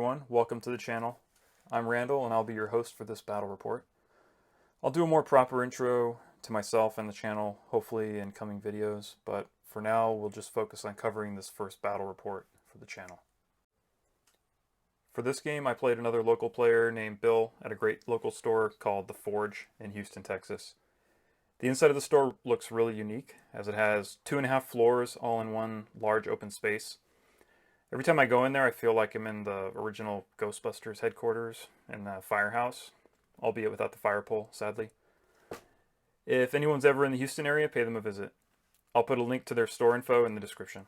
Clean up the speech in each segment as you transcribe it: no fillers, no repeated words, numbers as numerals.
everyone, welcome to the channel. I'm Randall and I'll be your host for this battle report. I'll do a more proper intro to myself and the channel, hopefully in coming videos, but for now we'll just focus on covering this first battle report for the channel. For this game I played another local player named Bill at a great local store called The Forge in Houston, Texas. The inside of the store looks really unique as it has 2.5 floors all in one large open space. Every time I go in there, I feel like I'm in the original Ghostbusters headquarters in the firehouse, albeit without the fire pole, sadly. If anyone's ever in the Houston area, pay them a visit. I'll put a link to their store info in the description.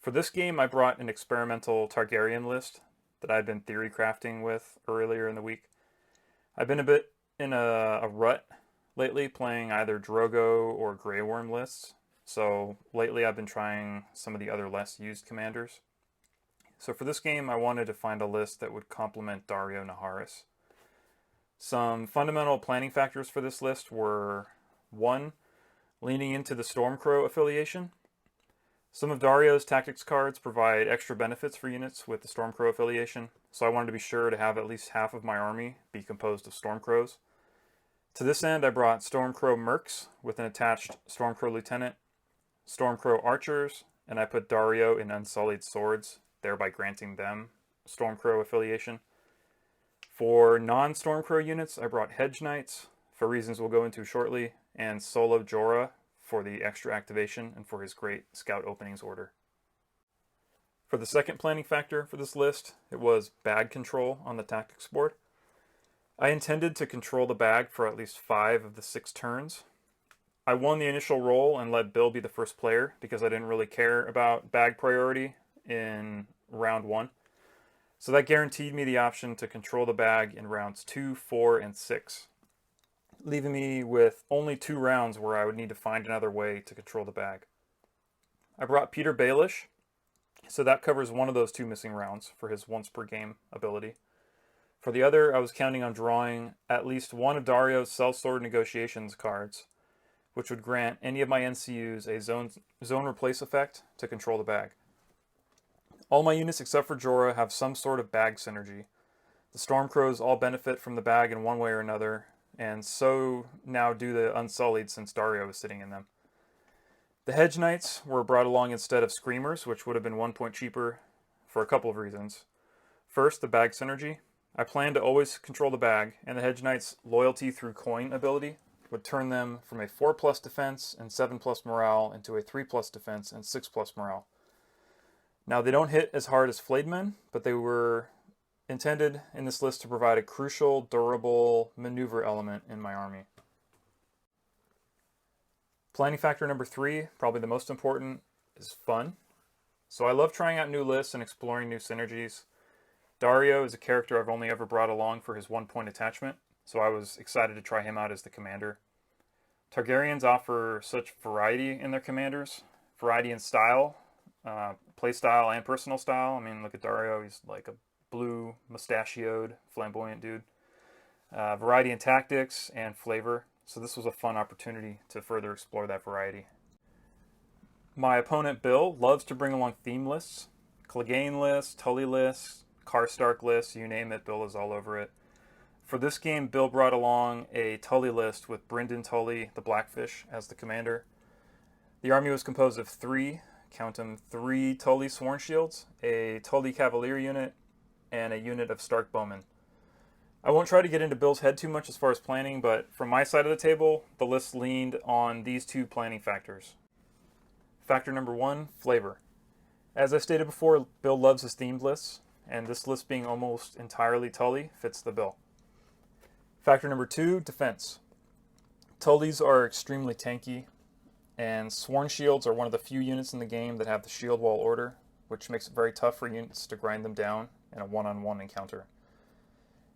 For this game, I brought an experimental Targaryen list that I'd been theory crafting with earlier in the week. I've been a bit in a rut lately, playing either Drogo or Grey Worm lists. So lately I've been trying some of the other less used commanders. So for this game I wanted to find a list that would complement Daario Naharis. Some fundamental planning factors for this list were 1. Leaning into the Stormcrow affiliation. Some of Daario's tactics cards provide extra benefits for units with the Stormcrow affiliation, so I wanted to be sure to have at least half of my army be composed of Stormcrows. To this end I brought Stormcrow Mercs with an attached Stormcrow Lieutenant, Stormcrow Archers, and I put Daario in Unsullied Swords, thereby granting them Stormcrow affiliation. For non-Stormcrow units, I brought Hedge Knights, for reasons we'll go into shortly, and Solo Jorah for the extra activation and for his great Scout Openings order. For the second planning factor for this list, it was bag control on the tactics board. I intended to control the bag for at least 5 of the 6 turns. I won the initial roll and let Bill be the first player because I didn't really care about bag priority in round 1. So that guaranteed me the option to control the bag in rounds 2, 4, and 6, leaving me with only 2 rounds where I would need to find another way to control the bag. I brought Peter Baelish, so that covers one of those 2 missing rounds for his once per game ability. For the other, I was counting on drawing at least one of Daario's Sellsword Negotiations cards, which would grant any of my NCUs a zone replace effect to control the bag. All my units except for Jorah have some sort of bag synergy. The Stormcrows all benefit from the bag in one way or another, and so now do the Unsullied since Daario is sitting in them. The Hedge Knights were brought along instead of Screamers, which would have been 1 point cheaper for a couple of reasons. First, the bag synergy. I plan to always control the bag, and the Hedge Knights' loyalty through coin ability would turn them from a 4+ defense and 7+ morale into a 3+ defense and 6+ morale. Now they don't hit as hard as Flayed Men, but they were intended in this list to provide a crucial, durable maneuver element in my army. Planning factor number 3, probably the most important, is fun. So I love trying out new lists and exploring new synergies. Daario is a character I've only ever brought along for his 1 point attachment, so I was excited to try him out as the commander. Targaryens offer such variety in their commanders, variety in style, play style and personal style. I mean, look at Daario, he's like a blue, mustachioed, flamboyant dude. Variety in tactics and flavor, so this was a fun opportunity to further explore that variety. My opponent Bill loves to bring along theme lists, Clegane lists, Tully lists, Karstark lists, you name it, Bill is all over it. For this game, Bill brought along a Tully list with Brynden Tully, the Blackfish, as the commander. The army was composed of 3 Tully Sworn Shields, a Tully Cavalier unit, and a unit of Stark Bowmen. I won't try to get into Bill's head too much as far as planning, but from my side of the table, the list leaned on these 2 planning factors. Factor number 1, flavor. As I stated before, Bill loves his themed lists, and this list being almost entirely Tully fits the bill. Factor number 2, defense. Tullys are extremely tanky, and Sworn Shields are one of the few units in the game that have the shield wall order, which makes it very tough for units to grind them down in a one-on-one encounter.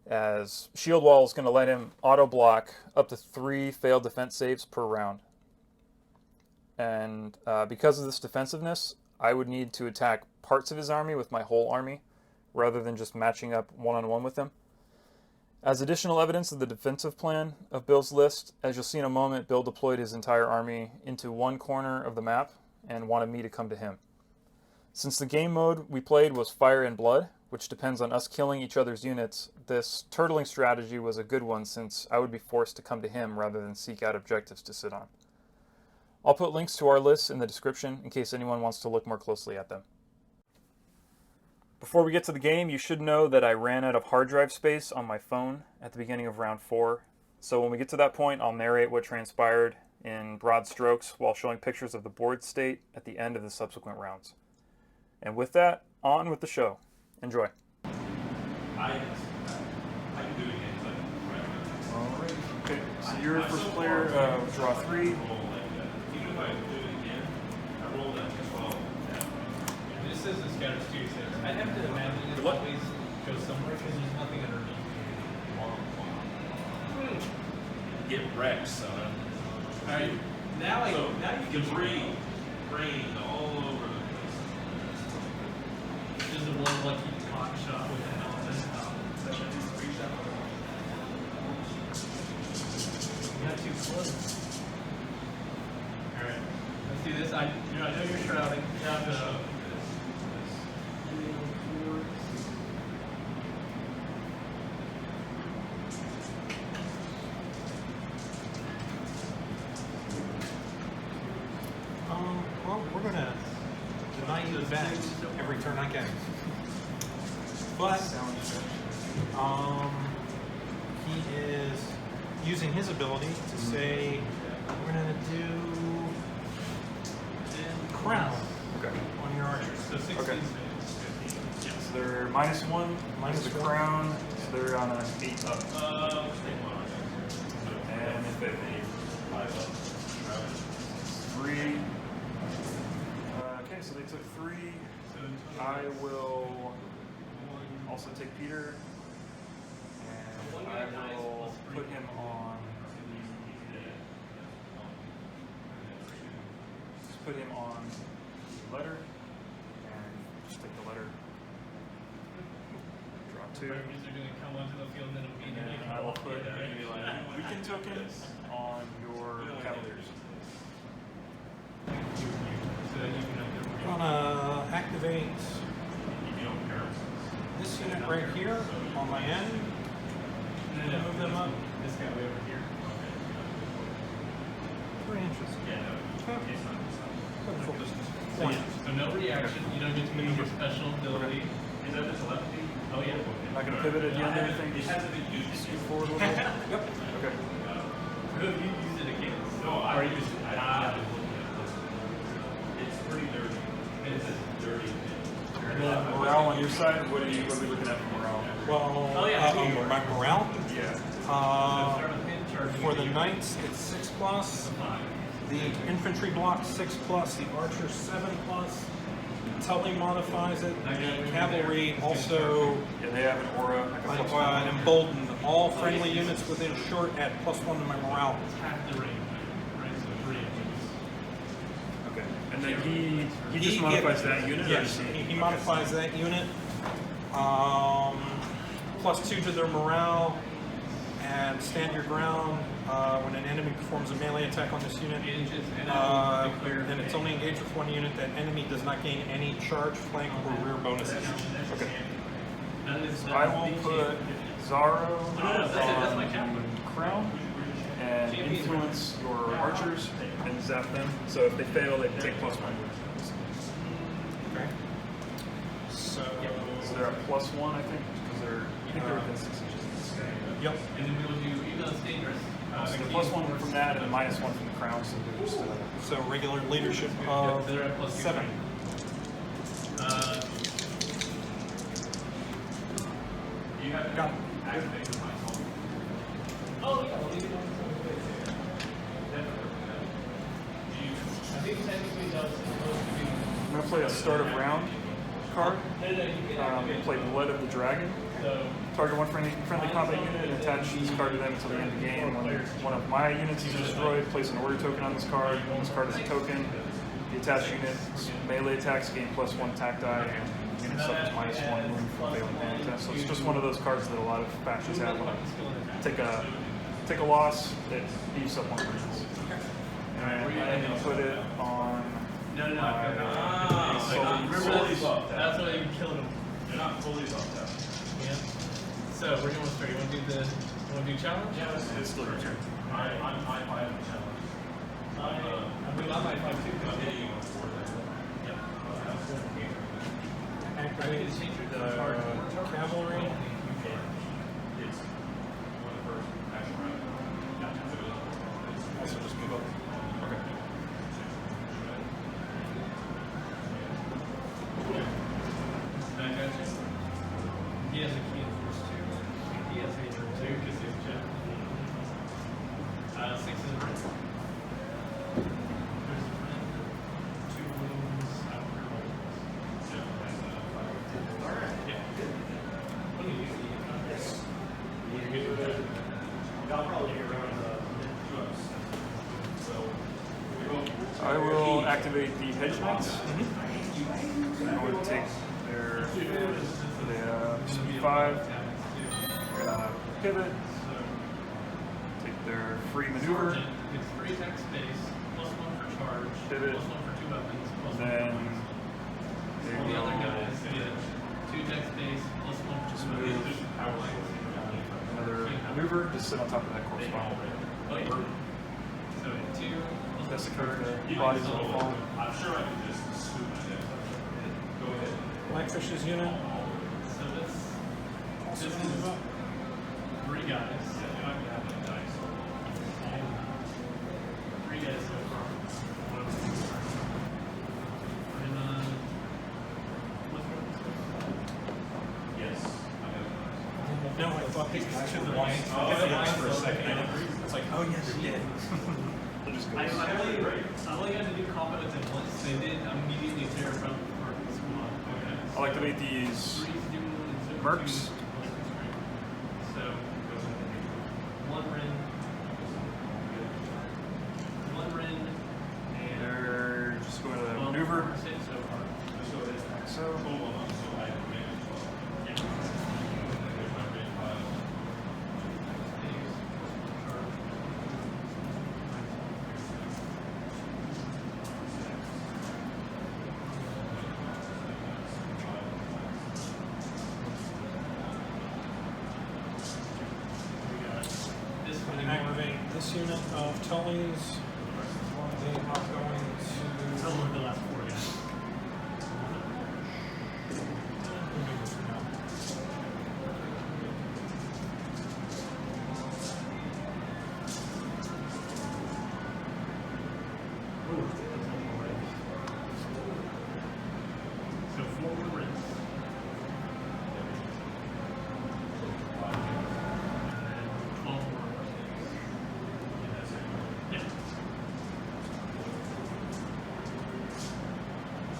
As shield wall is going to let him auto-block up to 3 failed defense saves per round. And because of this defensiveness, I would need to attack parts of his army with my whole army, rather than just matching up one-on-one with him. As additional evidence of the defensive plan of Bill's list, as you'll see in a moment, Bill deployed his entire army into one corner of the map and wanted me to come to him. Since the game mode we played was Fire and Blood, which depends on us killing each other's units, this turtling strategy was a good one since I would be forced to come to him rather than seek out objectives to sit on. I'll put links to our lists in the description in case anyone wants to look more closely at them. Before we get to the game, you should know that I ran out of hard drive space on my phone at the beginning of round 4. So when we get to that point, I'll narrate what transpired in broad strokes while showing pictures of the board state at the end of the subsequent rounds. And with that, on with the show. Enjoy. I can do it again, but Alright, okay. So you're first player, draw 3. even if I do it again, I rolled a 12. This says the scatters too, so I'd have to imagine it always goes somewhere because there's nothing underneath. Get wrecked, son. Alright, now you can debris rain all over the place. There's a one lucky cock shot with an elephant. You got 2 slugs. Alright, let's do this. I know you're shrouding. Yeah, well, we're going to deny you advantage every turn I get. But he is using his ability to say we're going to do crown on your archers. So 16 Okay. yes. So they're -1, Minus the one. crown, so they're on an 8 up. And if they 3. Okay, so they took 3. I will also take Peter, and I will put him on the letter, and just take the letter. Draw 2. These are going to come onto the field and then immediately And I will put a weakened token on your Cavaliers. So you can I'm going to activate this unit right here on my end. Move them up this guy way over here. 3 inches. Full distance. So, so no reaction. You don't get to use your special ability. Is that the telepathy? Oh yeah. I'm not going to pivot at the end or anything. It Just hasn't been used. scoot forward a little bit. Yep. Okay. Who have you used it against? No, Or you just It's pretty dirty. It's a dirty. And then morale on your side. What are we looking at for morale? Well, Oh, yeah. my morale. Yeah. start with him charging. For the knights, it's 6+. The infantry block 6+. The archers 7+. Tully modifies it. The cavalry also Yeah, they have an aura. Like a +1. emboldened all friendly units within short at +1 to my morale. half the range, right? So 3 inches. Okay. And then he just modifies that unit. Or Yes, does he modifies that unit. +2 to their morale. And stand your ground when an enemy performs a melee attack on this unit. 8 inches, and And it's only engaged with 1 unit. That enemy does not gain any charge, flank, or rear bonuses. Okay. So I will put Zaro that's my on captain. crown and influence your archers and zap them. So if they fail, they take +1. Okay. So, So they're at +1, I think, because I think they're within 6 inches. yep. And then we will do, even though it's dangerous, So they're +1 from that and -1 from the crown. So they're just So regular leadership yeah, of they're at +2. 7. You have Got it. activated my phone. Oh yeah, we'll leave it on. I think technically that was supposed to be. I'm going to play a start of round card. No, you can Play Blood of the Dragon. So, Target one friendly combat unit and attach this card to them until the end of the game. When one of my units is destroyed, place an order token on this card. This card is a token. The attached unit's melee attacks gain +1 attack die, and the unit suffers -1 wound from failing panic test. So it's just one of those cards that a lot of factions have. When I take a loss, it beefs up one of units. And I'm going to put it on. no. Sully. Remember that's why you killed him. They're not fully buffed out. Yeah. So where do you want to start? You want to do challenge? Yeah, it's still your turn. I'm high five challenge. I believe I might fight too. I'm hitting you on 4 there. Yep. Activate Change your cavalry. It's one of the first action round. Also just move up. Okay. He has a key in force 2. He has a 2 because he's jet. 6 is a red. There's a friend. 2 wounds. Alright. Yeah. What do you do? You're good with that? I'll probably hear around the 2 ups. So, I will activate the Hedge Knights. I'm going to take their speed 5. We're going to pivot. Take their free maneuver. It's 3 attack space, +1 for charge, Pivot. +1 for 2 weapons, +1 Then for weapons. they All the other will guys get 2 attack space, +1 for 2 move. weapons. Another maneuver. Just sit on top of that corpse bomb. Oh, yeah. So 2, That's the +1 card. charge. The bodies will fall. I'm sure I can just scoop my deck. Go ahead. Blackfish's unit. So this Also is move up. 3 guys. Yeah, I can have that dice. 3 guys so far. And Yes. No, I thought these guys were the lines. Oh, I did the yeah. lines for a second. It's like, oh yes, you did. They'll just go. I only had to do competence at once. They did immediately tear from the squad. Okay. I'll activate these. 3's doing Mercs. So 1 Rin. 1 Rin. And They're just going to 12 maneuver. hit so far. Just go ahead. So Hold on. So I have advantage 12. There's my range 5. This one Activate this unit of Tully's. They are going So to. the last 4 guys. So 4 more rings. And then 12 more. Yeah.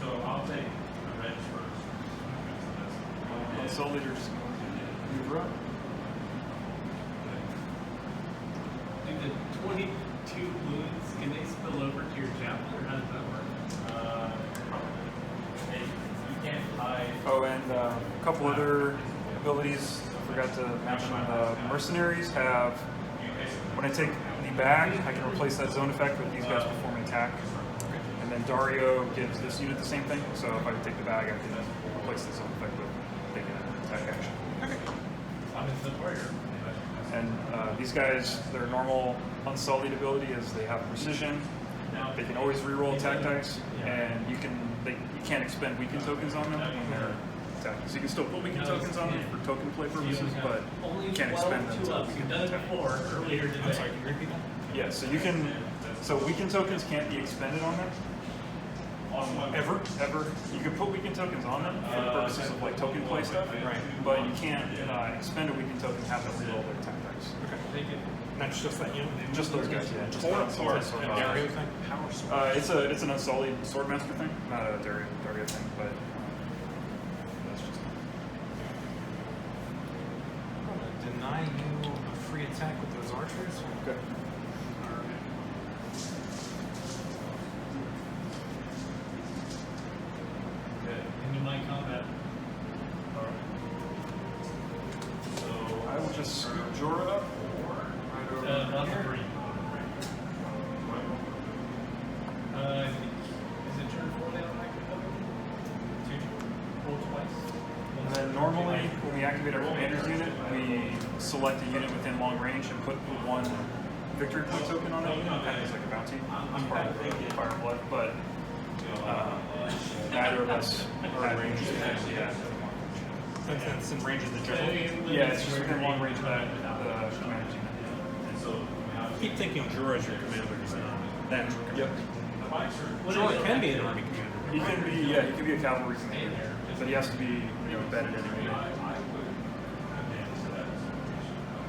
So I'll take the reg first. Soul Leader just going to maneuver up. Do the 22 wounds, can they spill over to your javelin, or how does that work? Hey, you can't hide. Oh, and a couple other abilities I forgot to mention. The mercenaries have, when I take the bag, I can replace that zone effect with these guys performing attack. And then Daario gives this unit the same thing. So if I take the bag, I can replace the zone effect with taking an attack action. I'm in the warrior. And these guys, their normal Unsullied ability is they have precision. They can always reroll attack dice, and you can't expend weaken tokens on them when they're attacking. So you can still put weaken tokens on them for token play purposes, but you can't expend them until weaken You've done it attack. before, earlier today. I'm sorry, can you repeat that? Yeah, so you can. So weaken tokens can't be expended on them. On what? Ever. You can put weaken tokens on them for the purposes of like token play stuff, Right. but you can't expend a weaken token and have them reroll their attack dice. Take it. That's just that unit. Just those guys, yeah. Just Or not Unsullied. Daario thing. Power sword. It's an Unsullied Swordmaster thing, not a Daario thing, but that's just. I'm gonna deny you a free attack with those archers. Okay. Into my combat. So I will just scoop Jorah up right over Level here. 3. I think, is it turn 4 they don't active? 2. Roll twice. And then activate our commander's unit, we select a unit within long range and put one victory point token on that unit, kind of as like a bounty. I'm part of the Fire and Blood, but neither of us had range. Yeah. That's in range of the general. Yeah, it's just within long range of the commander's unit. Keep thinking Jorah is your commander. He's not. That's your commander. Yep. Jorah can be an army commander. He can be, he can be a cavalry commander, but he has to be, embedded in a unit.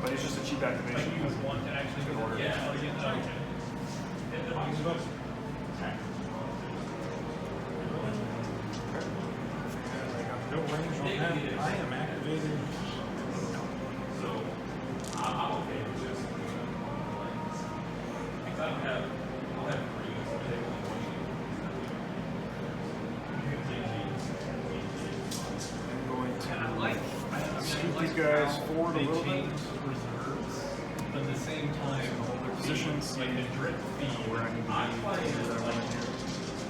But it's just a cheap activation. Good order. No range on that. I am activated. I'm going to scoot these guys forward a little bit. But at the same time, Hold their positions. like a drip feed. Where I need to be.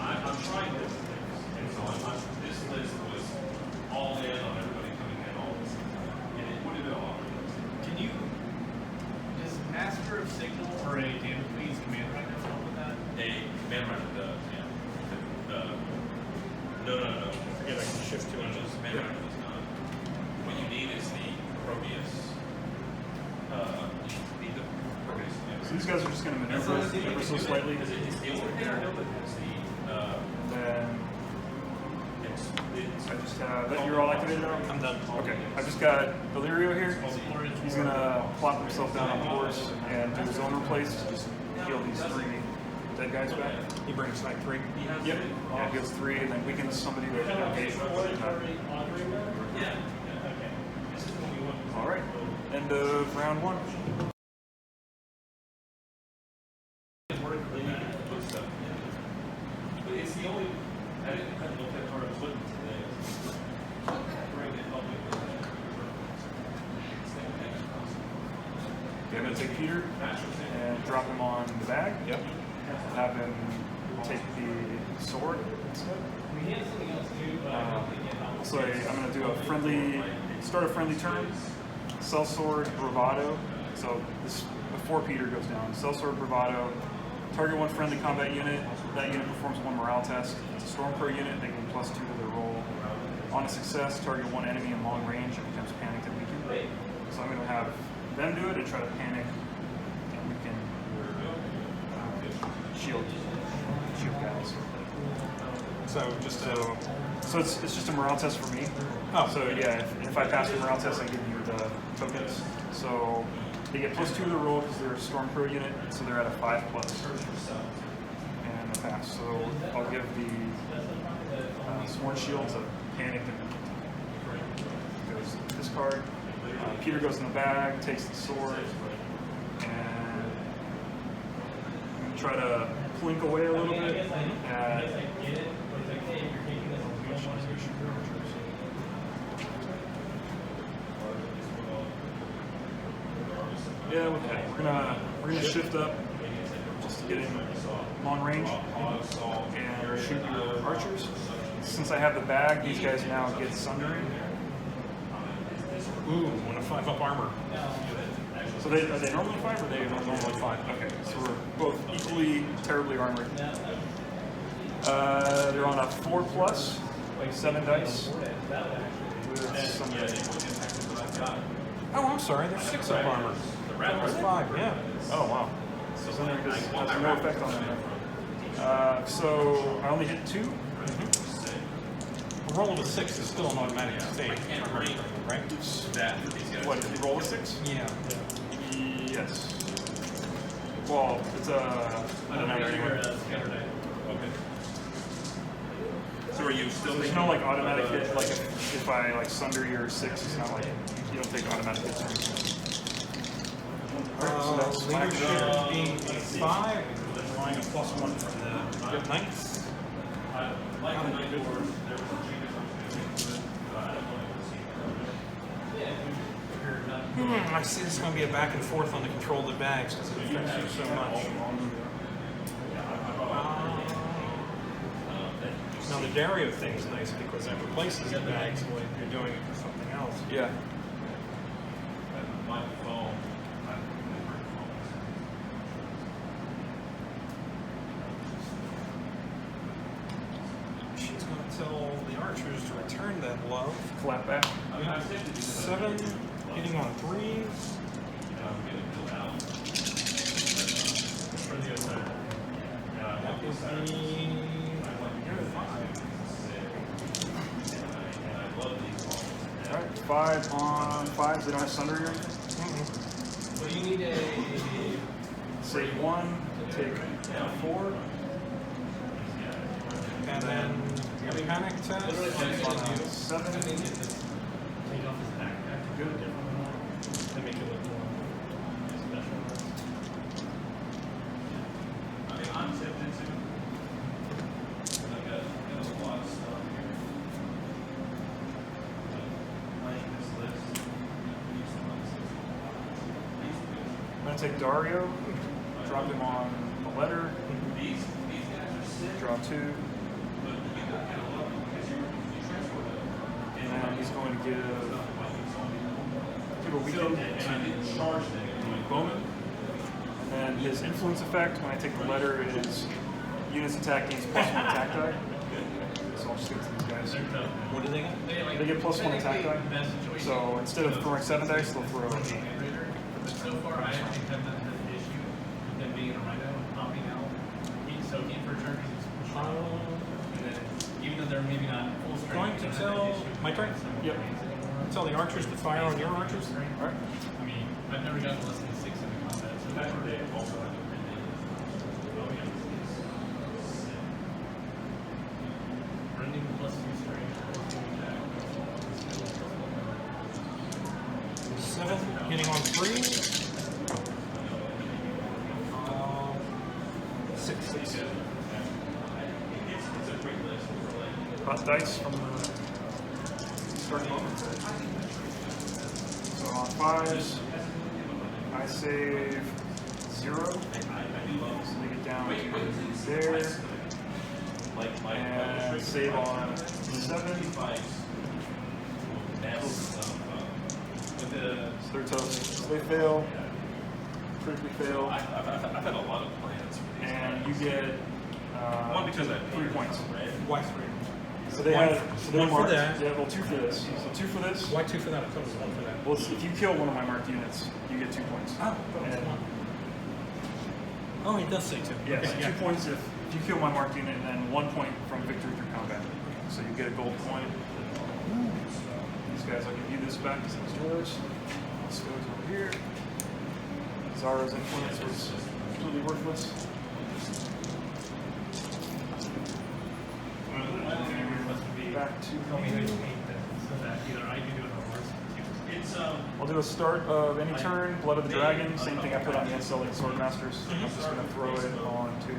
I'm trying to, and so this list was all in on everybody coming in all this. And it would have been all. Can you, does Master of Signal or a Damn Please Command Runner help with that? A command runner does, yeah. No. Forget I can shift 2 inches. Command runner does not. What you need is the Proteus. You need the Proteus. So these guys are just going to maneuver ever so slightly. It's the ordinary, but it's the, Then it's, I just have that. You're all activated now? I'm done. Okay. I just got Daario here. He's going to plop himself down on the horse and do his own replace. Just heal these 3 dead guys back. He brings like 3. Yep. Yeah, heals 3 and then weakens somebody with engagement. All right. End of round 1. But it's the only, I didn't look at hard foot today. Okay, I'm going to take Peter and drop him on the bag. Yep. Have him take the sword instead. So I'm going to do start a friendly turn. Sell sword, bravado. So this before Peter goes down. Sell sword, bravado. Target 1 friendly combat unit. That unit performs 1 morale test. It's a Stormcrow unit. They gain +2 to their roll. On a success, target 1 enemy in long range. It becomes panicked and weakened. So I'm going to have them do it and try to panic and weaken shield guys. So just So it's just a morale test for me. Oh. So yeah, if I pass the morale test, I give you the tokens. So they get +2 to the roll because they're a Stormcrow unit, so they're at a 5+. And a pass. So I'll give the Sworn Shield to panic and goes this card. Peter goes in the bag, takes the sword, and I'm going to try to plink away a little bit at yeah, okay. We're gonna shift up just to get in long range and shoot your archers. Since I have the bag, these guys now get sundering. ooh, when a 5-up armor. So are they normally 5 or are they normally 5? Okay, so we're both equally terribly armored. They're on a 4+, 7 dice with some. Oh, I'm sorry. There's 6-up armor. There's 5. Yeah. Oh wow. So sundering has no effect on them. So I only hit 2. A roll of a 6 is still an automatic save, right? What, did you roll a 6? Yeah. Yes. Well, it's a. I don't know. Okay. So are you still There's no like automatic hit. Like if I like sunder your 6, it's not like you don't take automatic hits or anything. So that's my Leadership being a 5, drawing a +1 from the knights. I see this is going to be a back and forth on the control of the bags because it affects you so much. Now the Daario thing's nice because it replaces the bags when you're doing it for something else. Yeah. my phone. She's going to tell the archers to return that love. Flat back. I mean, I was tempted to do 7, hitting on 3s. and I'm getting filled out. For the other. And I That want would this side. be I want to go 5. And I love these balls. Alright, 5 on 5s. They don't have sundering or anything. So you need a. Save 1, take 4. and then panic test. Literally, On a 7. I think it's just take off his backpack. Good. To make it look more special. I mean, I'm tempted to. I got a lot of stuff here. But playing this list, use the ones I'm going to take Daario, drop him on a letter, these guys are sick, draw 2, but you gotta get a lot of them because you transfer them. and then he's going to give a weekend And I to didn't charge them. Bowman. And his influence effect when I take the letter is units attack gains +1 attack die. So I'll just give it to these guys. What do they get? They get +1 attack die. So instead of throwing 7 dice, they'll throw 8. But so far, I actually have not had an issue with them being a rhino and popping out. He's soaking for a turn because he's strong. And then, even though they're maybe not full strength, Going to tell my turn. Yep. Tell the archers to fire on your archers. Alright. I mean, I've never gotten less than 6 in the combat. So Back in the far. day, also had a Brynden plus 2 strength. 7, hitting on 3. 6. It's a great list for like. Hot dice from the starting moment. So on 5s, I save 0. So they get down to there. And save on 7. So they're toast. So they fail. Critically fail. I've had a lot of plans for these. And you get One because I 3 points. Why 3? So they One have for- so they're one for marked. that. Yeah, well, 2 for this. So 2 for this. Why 2 for that? I thought it was 1 for that. Well, if you kill one of my marked units, you get 2 points. Oh, And- oh, he does say 2. Yeah, Okay, so 2 points if you kill my marked unit, and then 1 point from victory through combat. So you get a gold coin. These guys, I'll give you this back because it's yours. This goes over here. Zara's influence was completely worthless. Back to Tell me how me. you hate that so that either I can do it or worse. It's I'll do a start of any turn, Blood of the Dragon, same thing I put on the Unsullied Swordmasters. I'm just going to throw it onto,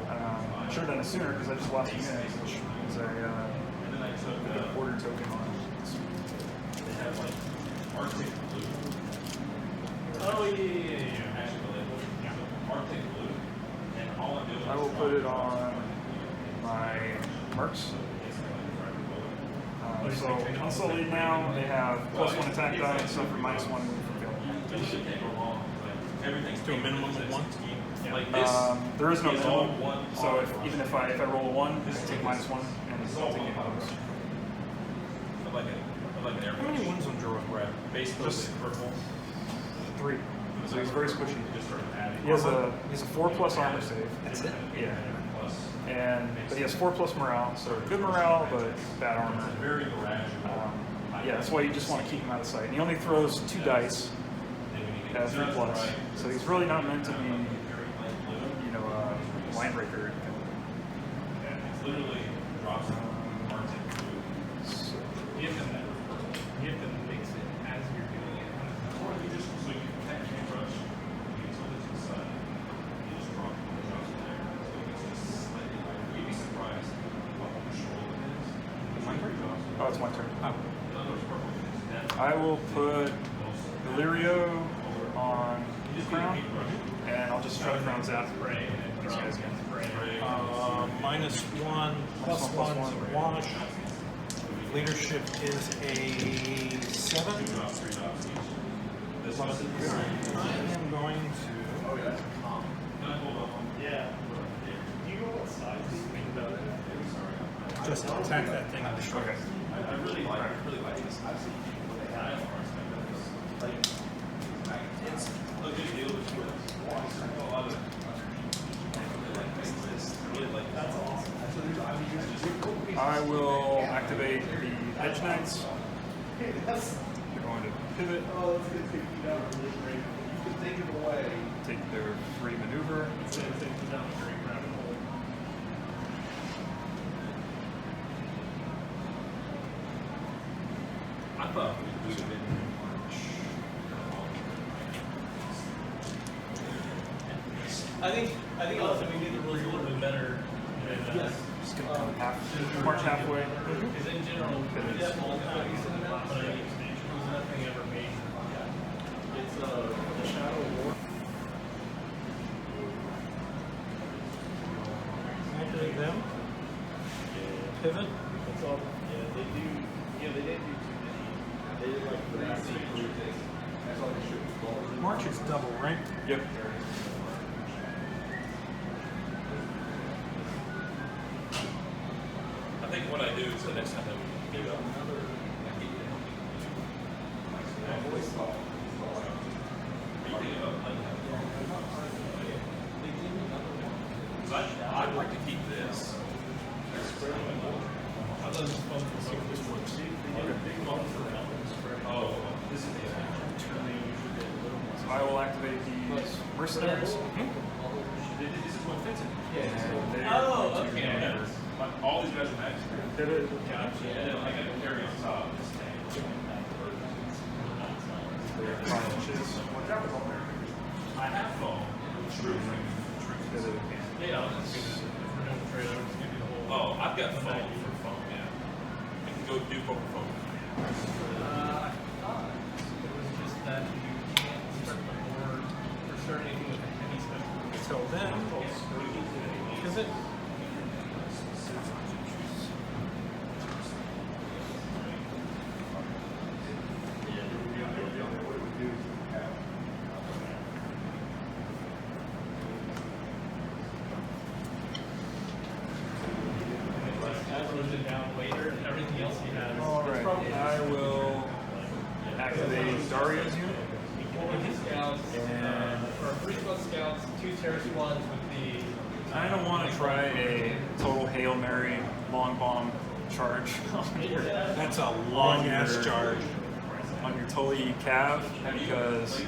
I should have done it sooner because I just lost a unit, which is a order token on they have like Arctic blue. Oh, yeah. Arctic blue. And all I'm doing I will put it on my mercs. So Unsullied now, they have +1 attack die and suffer -1 from failure. Everything's To a minimum of 1. like this. There is no is all minimum, one so even if I roll a 1, I take -1 and I'll take it bonus. Like an air How many ones on draw? where I basically Just- purple. 3. So he's very squishy. Just sort of adding. He has a 4+ armor save. That's it? Yeah. Plus. But he has 4+ morale, so good morale, but bad armor. Very irrational. Yeah, that's why you just want to keep him out of sight. And he only throws 2 dice at 3+. So he's really not meant to be, line breaker. It's literally drops Arctic blue. So, You have to mix it as you're doing it. Or you just, so you can technically brush, you tilt it to the side, you just drop it there, so it's just slightly lighter. You'd be surprised how control it is. my turn? Oh, it's my turn. The other purple is that I will put Illyrio on the crown, and I'll just try to crown zap these guys again. -1, +1 is a wash. Leadership is a 7. am going to. Oh, yeah, that's calm. Yeah. Do you know what size these things are? Just attack that thing on the shoulder. Okay. I really like this. I've seen people when they have like it's a good deal between a lot of really like that's awesome. I will activate the edge knights. They're going to pivot, Oh, that's good to keep down really great. You can take it away. take their free maneuver. It's going to take you down a great rabbit hole. I thought we would have been March. I think also we need the rules a little bit better. Than, Just gonna come march halfway. Because in general, we have all kinds, but there's nothing ever major. It's the Shadow War. Activate them. Pivot. It's all, yeah, they do. Yeah, they didn't do too many. They did like 3 things. That's all they should be. March is double, right? Yep. I think what I do is the next time that we meet up, I've always thought, I'd like to keep this. I thought it was fun for some of this one. Oh, this is So I will activate these mercenaries. this is what fits in. And they Oh, are going to okay. maneuver. All these guys are max. Pivot. Gotcha. And then I got to carry on top. Their 5 inches. I have phone. True. Pivot again. Yeah, I'll just give it. If we're doing the trailer, I'll just give you the whole. Oh, I've got phone for phone, yeah. I can go do poker phone. I thought it was just that you can't start the board or start anything with a heavy special. Till then, pivot. As it down later, and everything else he has. Alright, I will activate Daario's unit. His scouts, And or 3 squad scouts, 2 terror squads with the. I don't want to try a total Hail Mary long bomb charge That's a long ass charge. on your Tully Cav because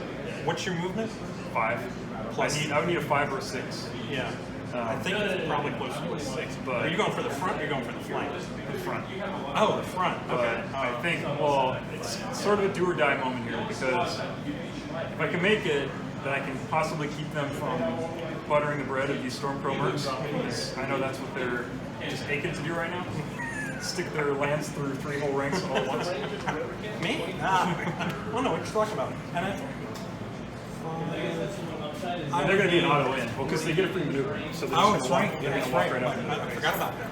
What's your movement? 5. I would need a 5 or a 6. Yeah. I think it's probably closer to a 6. But Are you going for the front or are you going for the flank? the front. Oh, the front. But Okay. I think, well, it's sort of a do or die moment here because if I can make it, then I can possibly keep them from buttering the bread of these Stormcrow mercs because I know that's what they're just aching to do right now. Stick their lance through 3 whole ranks all at once. Me? I don't know what you're talking about. And And they're going to be an auto in, well, because they get a free maneuver. So they're oh, just that's gonna right. walk- Yeah, they're that's gonna walk right. right up I into forgot about that.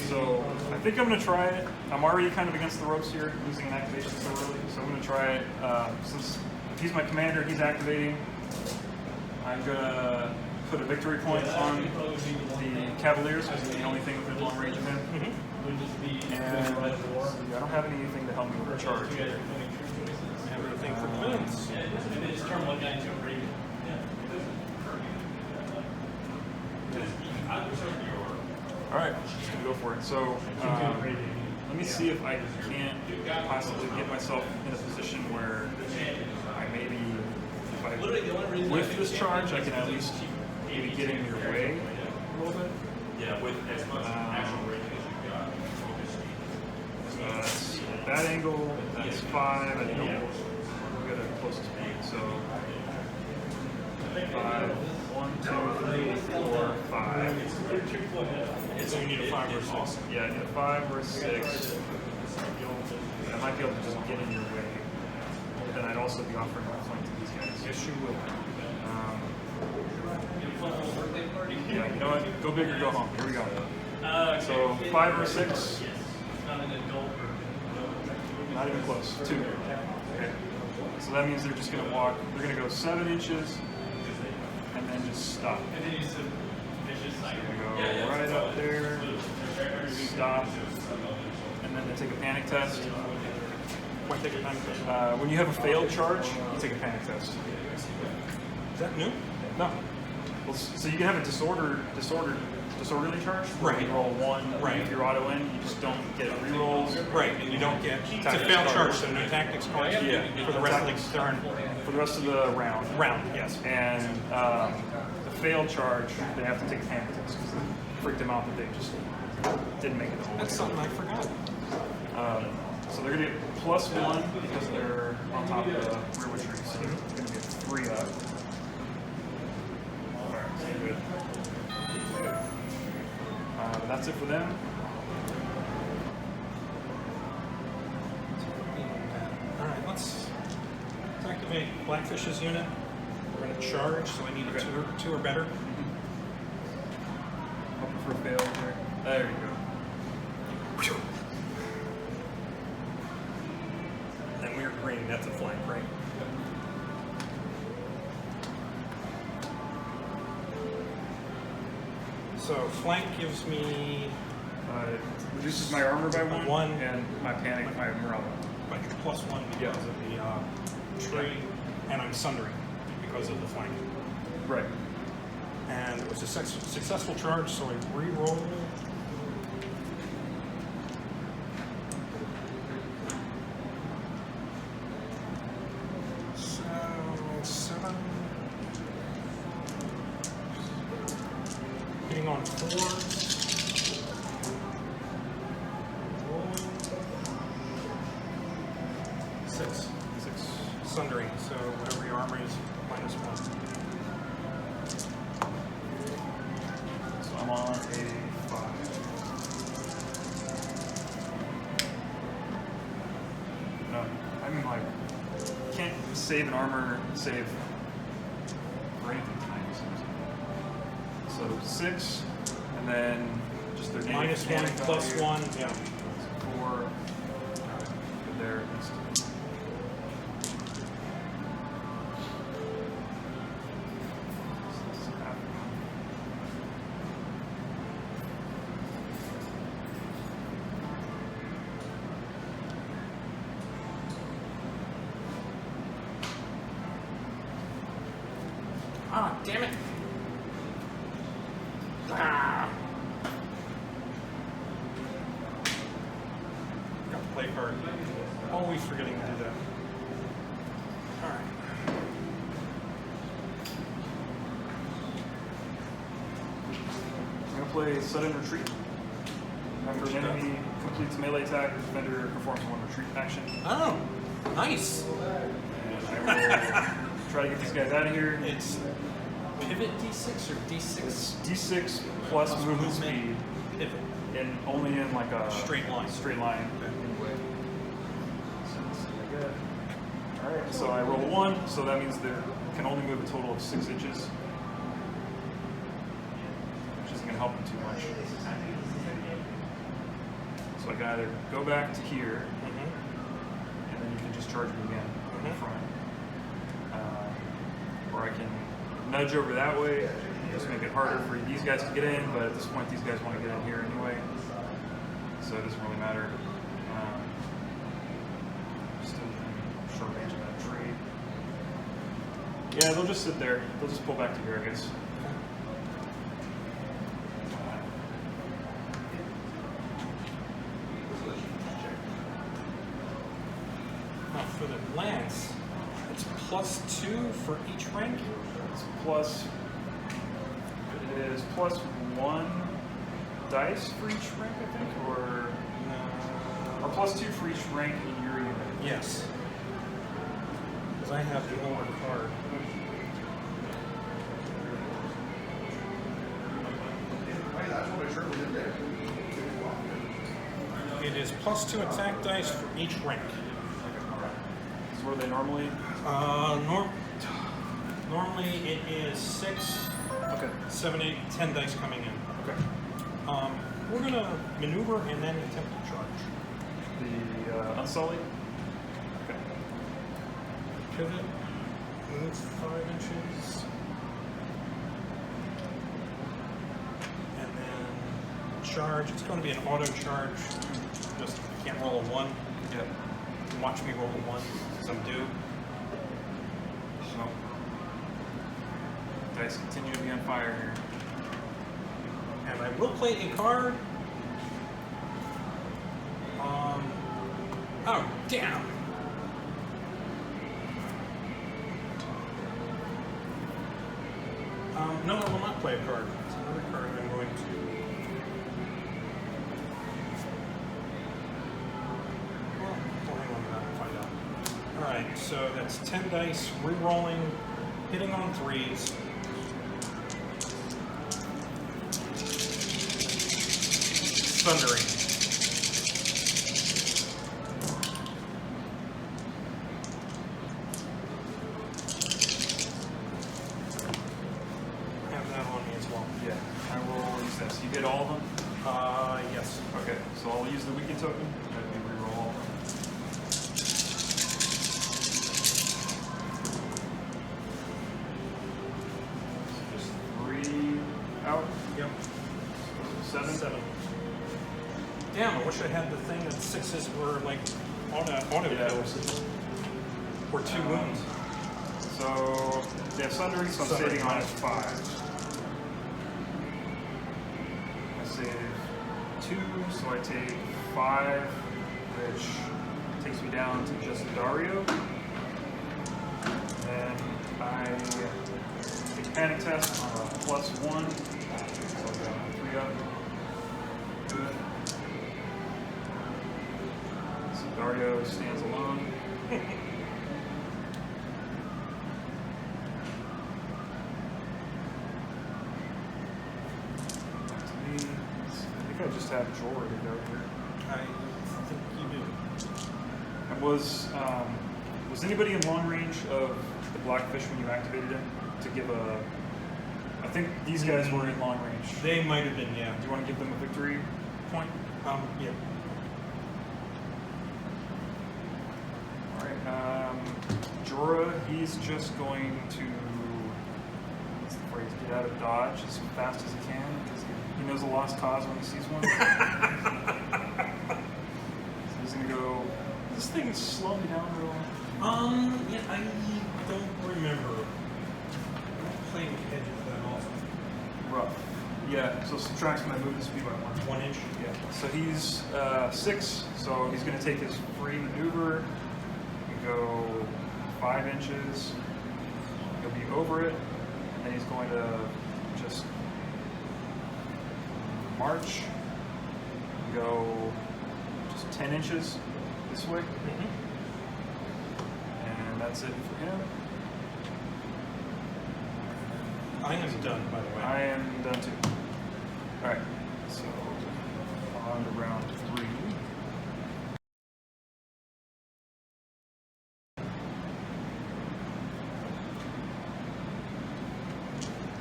So I think I'm going to try it. I'm already kind of against the ropes here, using an activation so early. So I'm going to try it. Since if he's my commander, he's activating. I'm going to put a victory point on the Cavaliers because it's the only thing within long range of him. And I don't have anything to help me with the charge. Everything for defense. And they just turn one guy into a raven. All right, just gonna go for it. So let me see if I can't possibly get myself in a position where I maybe, if I with this charge, I can at least maybe get in your way a little bit. Yeah, with as much actual range as you've got. That's at that angle. That's 5. I think we'll get a closest speed. So 5, 1, 2, 3, 4, 5. So you need a 5 or a 6. Yeah, I need a 5 or a 6. I might be able to just get in your way. But then I'd also be offering my flank to these guys. Yes, you will. Yeah, you know what? Go big or go home. Here we go. So 5 or 6. Not an adult or Not even close. 2. Okay. So that means they're just going to walk, they're going to go 7 inches and then just stop. And then you said vicious cycle. They're going to go right up there, stop, and then they take a panic test. When take a panic test? When you have a failed charge, you take a panic test. Is that new? No. Well, so you can have a disorderly charge. Where Right. You roll 1 Right. if you're auto in, you just don't get rerolls. Right, and you don't get it's a Tactics failed card. charge, so no tactics cards for the rest of the turn. For the rest of the round. Yes. And the failed charge, they have to take a panic test because it freaked them out that they just didn't make it the whole way. That's something I forgot. So they're going to get +1 because they're on top of the rearward tree. So they're going to get 3 up. Alright, so good. That's it for them. Alright, let's activate Blackfish's unit. We're going to charge, so I need a 2 or better. Hoping for a fail here. There you go. And we're green, that's a flank, right? So flank gives me Reduces my armor by 1, 1. and my panic, my morale. like +1 because of the tree, and I'm sundering because of the flank. Right. And it was a successful charge, so I re-roll. So 7. Hitting on 4s. Rolling. 6. Sundering, so whatever your armor is, -1. So I'm on a 5. No, I mean like, can't save an armor save for anything tonight. So 6, and then just their -1 panic value. +1, yeah. 4. Good there at least. Ah, damn it! Ah! Got the play card. Always forgetting to do that. Alright. I'm gonna play sudden retreat. After an enemy completes melee attack, the defender performs 1 retreat action. Oh, nice! And I will try to get these guys out of here. It's pivot D6 or D6? It's D6 plus movement speed, Pivot. and only in like a Straight line. Straight line. Anyway. So let's see what I get. All right. So I roll 1, so that means they can only move a total of 6 inches, which isn't gonna help them too much. So I can either go back to here, and then you can just charge me again in front. Or I can nudge over that way, just make it harder for these guys to get in, but at this point these guys want to get in here anyway, so it doesn't really matter. Still in short range of that tree. Yeah, they'll just sit there. They'll just pull back to here, I guess. Now for the lance, it's +2 for each rank? It's plus. It is +1 dice for each rank, I think, or +2 for each rank in your unit. Yes. Because I have the older card. It is +2 attack dice for each rank. So what are they normally? Normally it is 6, Okay. 7, 8, 10 dice coming in. Okay. We're going to maneuver and then attempt to charge. The Unsullied? Okay. pivot, move 5 inches. And then charge. It's going to be an auto charge. Just can't roll a 1. Yep. Watch me roll a 1, as I'm due. So, dice continue to be on fire here. And I will play a card. Oh, damn! No, I will not play a card. It's another card I'm going to. Well, hang on to that and find out. Alright, so that's 10 dice, re-rolling, hitting on 3s. Thundering. Have that on me as well. Yeah, I will use this. You hit all of them? Yes. Okay, so I'll use the weaken token. Let me reroll all of them. So just 3 out. Yep. 7. Damn, I wish I had the thing that 6s were like auto Yeah. kills. Or 2 wounds. So, they have Sundering, so I'm Sundering saving minus -5. I save 2, so I take 5, which takes me down to just Daario. And I take a panic test on a +1, so I got 3 up. Good. So Daario stands alone. I just have Joel ready to go here. I think you do. And was anybody in long range of the Blackfish when you activated him to give a? I think these guys were in long range. They might have been, yeah. Do you want to give them a victory point? Yeah. All right. Jorah, he's just going to. What's the phrase? Get out of dodge as fast as he can because he knows a lost cause when he sees one. So he's gonna go. This thing is slowing down real. Yeah, I don't remember. I don't play with edges that often. Rough. Yeah, so subtracts my movement speed by 1. 1 inch? Yeah. So he's 6, so he's going to take his free maneuver and go 5 inches. He'll be over it, and then he's going to just march and go just 10 inches this way. And that's it for him. I am done, by the way. I am done too. Alright, so on to round 3.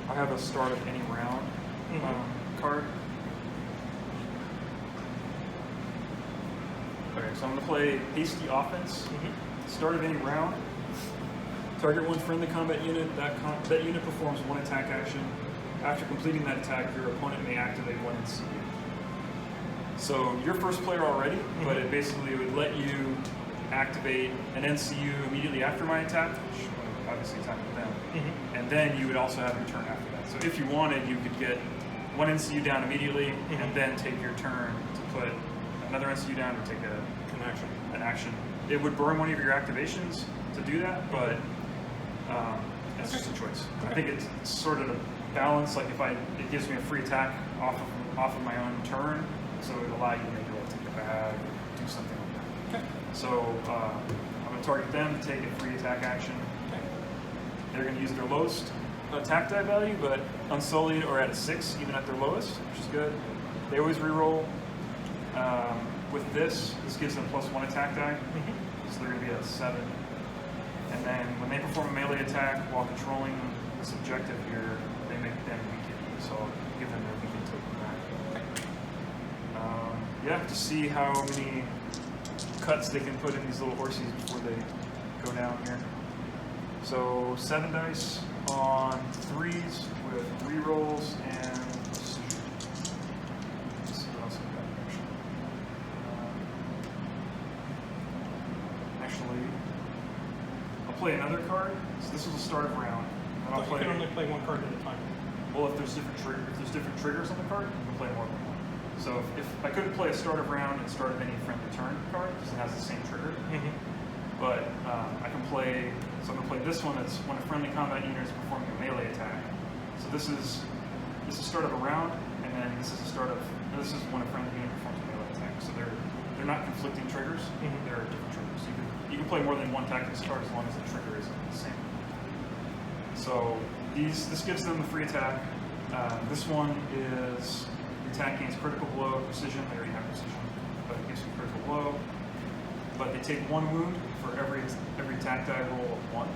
I have a start of any round card. Okay, so I'm going to play Hasty Offense. Start of any round. Target one friendly combat unit. That unit performs 1 attack action. After completing that attack, your opponent may activate 1 NCU. So you're first player already, but it basically would let you activate an NCU immediately after my attack, which would obviously attack with them. And then you would also have your turn after that. So if you wanted, you could get 1 NCU down immediately, and then take your turn to put another NCU down or take an action. It would burn one of your activations to do that, but it's just a choice. I think it's sort of a balance. Like if it gives me a free attack off of my own turn, so it would allow you to maybe like take a bag or do something like that. Okay. So I'm going to target them to take a free attack action. Okay. They're going to use their lowest attack die value, but unsullied or at a 6, even at their lowest, which is good. They always reroll. With this gives them +1 attack die, so they're going to be at 7. And then when they perform a melee attack while controlling this objective here, they make them weaken. So I'll give them their weaken token back. Yeah, to see how many cuts they can put in these little horsies before they go down here. So 7 dice on 3s with rerolls and precision. Let's see what else I got actually. I'll play another card. So this is the start of round. And I'll You play. can only play one card at a time. Well, if there's different triggers on the card, you can play more than one. So if I could play a start of round and start of any friendly turn card because it has the same trigger. But I can play, so I'm going to play this one that's when a friendly combat unit is performing a melee attack. So this is start of a round, and then this is this is when a friendly unit performs a melee attack. So they're not conflicting triggers, they're different triggers. You can play more than one tactics card as long as the trigger is the same. So this gives them the free attack. This one is attack gains critical blow, precision, they already have precision, but it gives you critical blow. But they take 1 wound for every attack die roll of 1.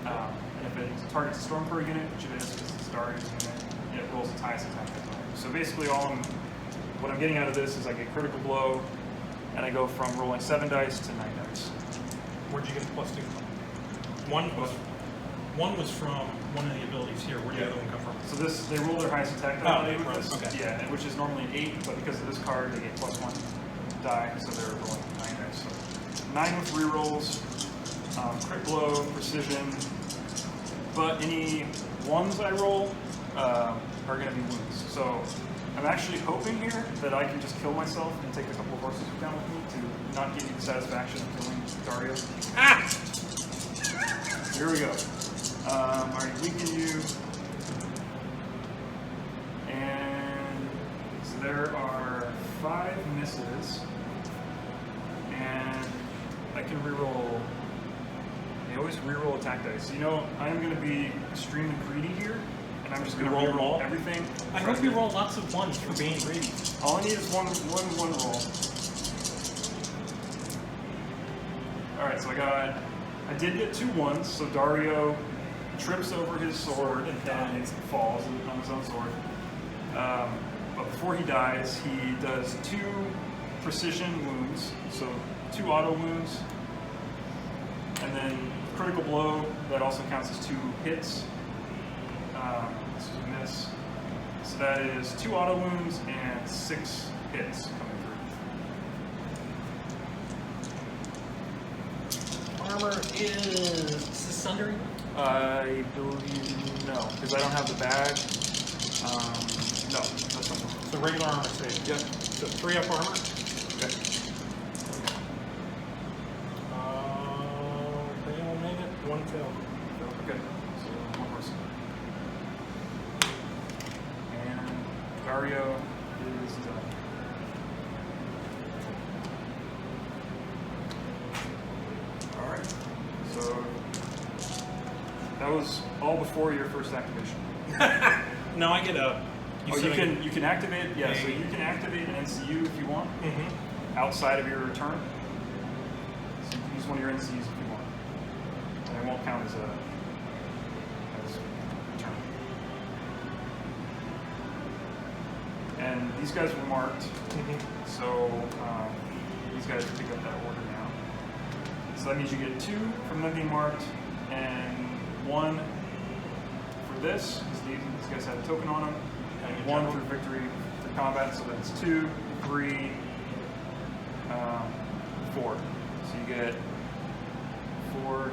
And if it targets a Stormper unit, which it is because it's Daario's unit, it rolls its highest attack die. So basically what I'm getting out of this is I get critical blow, and I go from rolling 7 dice to 9 dice. Where'd you get the +2 from? One was from one of the abilities here. Where'd the other one come from? So they roll their highest attack die they with roll, this. okay. Yeah, which is normally an 8, but because of this card, they get +1 die, so they're rolling 9 dice. So 9 with rerolls, crit blow, precision, but any 1s I roll are going to be wounds. So I'm actually hoping here that I can just kill myself and take a couple of horses down with me to not give you the satisfaction of killing Daario. Ah! Here we go. Alright, weaken you. And so there are 5 misses. And I can reroll. They always reroll attack dice. You know, I'm going to be extremely greedy here, and I'm just going to Roll them reroll all? everything. I hope you roll lots of 1s for being greedy. All I need is one roll. Alright, so I did get 2 1s, so Daario trips over his sword and it falls on his own sword. But before he dies, he does 2 precision wounds, so 2 auto wounds, and then critical blow, that also counts as 2 hits. This is a miss. So that is 2 auto wounds and 6 hits coming through. Armor is sundering? I believe no, because I don't have the bag. No, that's not. So regular armor save. Yep. So 3 up armor. Okay. They all made it. 1 failed. Okay. So 1 person. And Daario is done. All right. So that was all before your first activation. No, I get a. You can activate. Yeah. So you can activate an NCU if you want. Outside of your turn. So you can use one of your NCUs if you want. And it won't count as a turn. And these guys were marked. So these guys pick up that order now. So that means you get 2 from them being marked, and 1 for this, because these guys have a token on them, and 1 for victory for combat, so that's 2, 3, 4. So you get 4.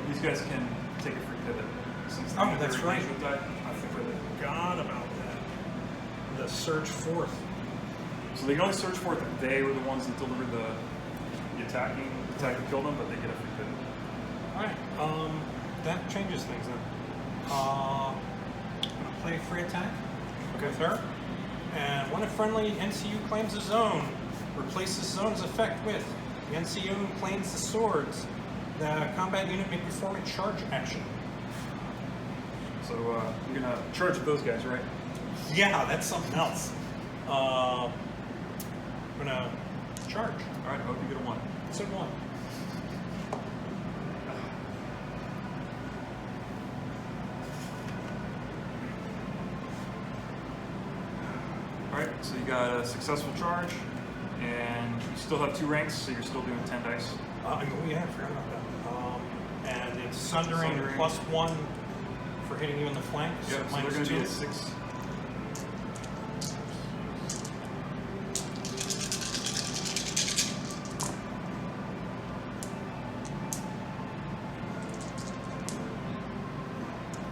These guys can take a free pivot. Since That's right. I Forgot about that. The search forth. So they can only search for it if they were the ones that delivered the attack that killed them, but they get a free pivot. Alright. That changes things then. play free attack Okay. with her. And when a friendly NCU claims a zone, replace the zone's effect with the NCU claims the swords. The combat unit may perform a charge action. So you're gonna charge with those guys, right? Yeah, that's something else. I'm gonna charge. All right. I hope you get a 1. So one. All right. So you got a successful charge, and you still have 2 ranks, so you're still doing 10 dice. Oh yeah, I forgot about that. And it's sundering, Sundering. +1 for hitting you in the flank. Yep. So they're minus gonna 2. be at 6.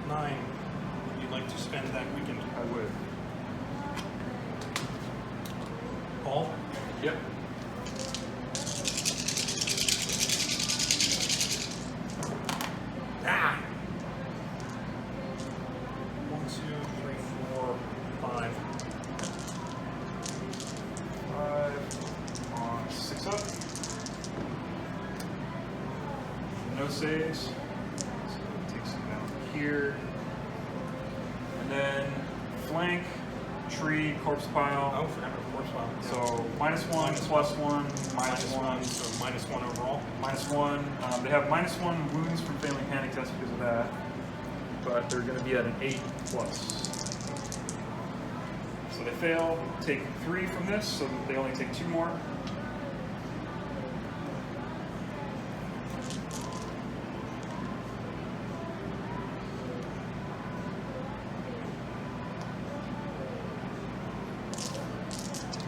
Nine. Would you like to spend that weekend? I would. All? Yep. Ah! 1, 2, 3, 4, 5. 5 on 6 up. No saves. So it takes them down here. And then flank, tree, corpse pile. Oh, forgot about corpse pile. So -1, +1, -1. So -1 overall. -1. They have -1 wounds from failing panic test because of that. But they're going to be at an 8+. So they fail, take 3 from this, so they only take 2 more.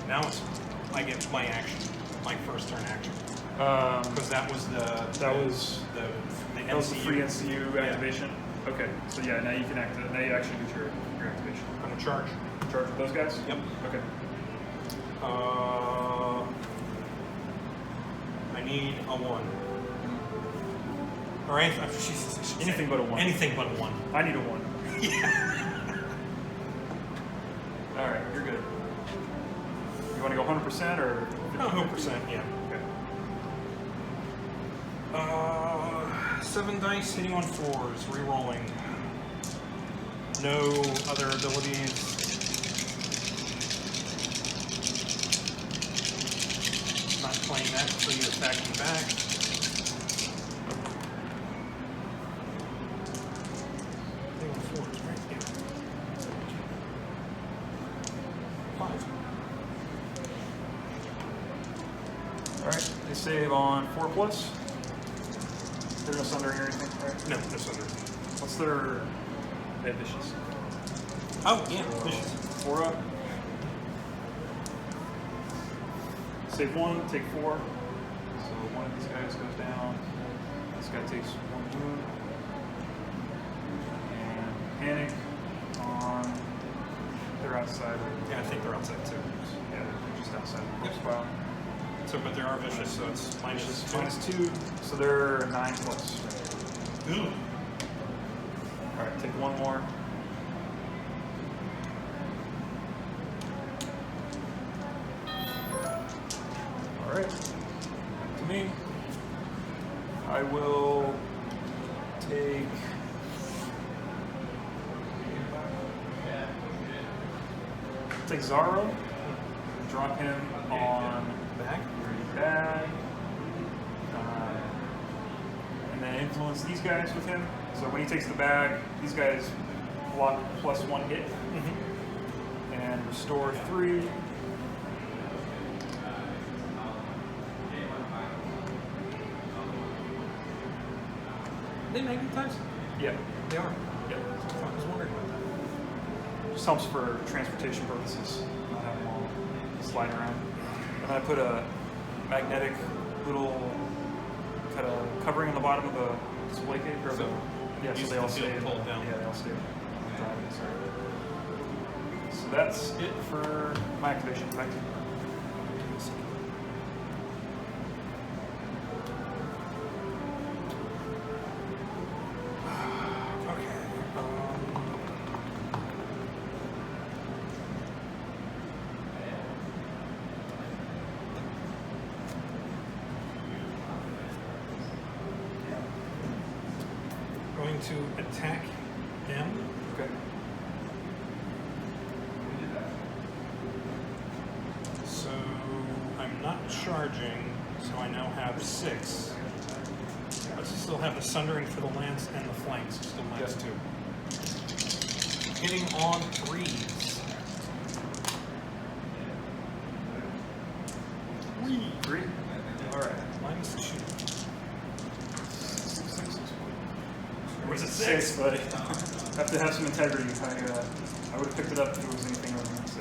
Now I get my action, my first turn action, because that was the free NCU. NCU activation. Okay, so yeah, now you can activate. Now you actually do your activation. I'm gonna charge. Charge with those guys. Yep. Okay. I need a 1. All right. Jesus. Anything but a 1. Anything but a 1. I need a 1. Yeah. All right, you're good. You want to go 100% or? 100%. Yeah. Okay. 7 dice hitting on 4s, re-rolling. No other abilities. Not playing that until you attack me back. Hitting on 4s, right here. 5. All right. They save on 4+. They're no sundering or anything, right? No, no sunder. What's their? They have vicious. Oh, yeah, vicious. 4 up. Save 1, take 4. So one of these guys goes down. This guy takes 1 wound. And panic on. They're outside. Yeah, I think they're outside too. Yeah, they're just outside the corpse pile. So, but they are vicious, so it's -2. -2, so they're 9+. Ooh. All right, take 1 more. All right, back to me. I will take. Take Zaro. Drop him on Back? bag. And then influence these guys with him. So when he takes the bag, these guys block +1 hit. And restore 3. They magnetized? Yeah. They are. Yeah. I was wondering about that. Just helps for transportation purposes. Not have them all sliding around. And then I put a magnetic little kind of covering on the bottom of the display case. Or So yeah, so use they the all field stay. pulled down. Yeah, they all stay. Driving, sorry. So that's it for my activation. Back to you. Okay. going to attack him. Okay. So I'm not charging, so I now have 6. But still have the sundering for the lance and the flanks, still minus 2. Hitting on 3s. 3. All right. Minus 2. 6. Was it 6, buddy. Have to have some integrity. I would have picked it up if it was anything other than 6.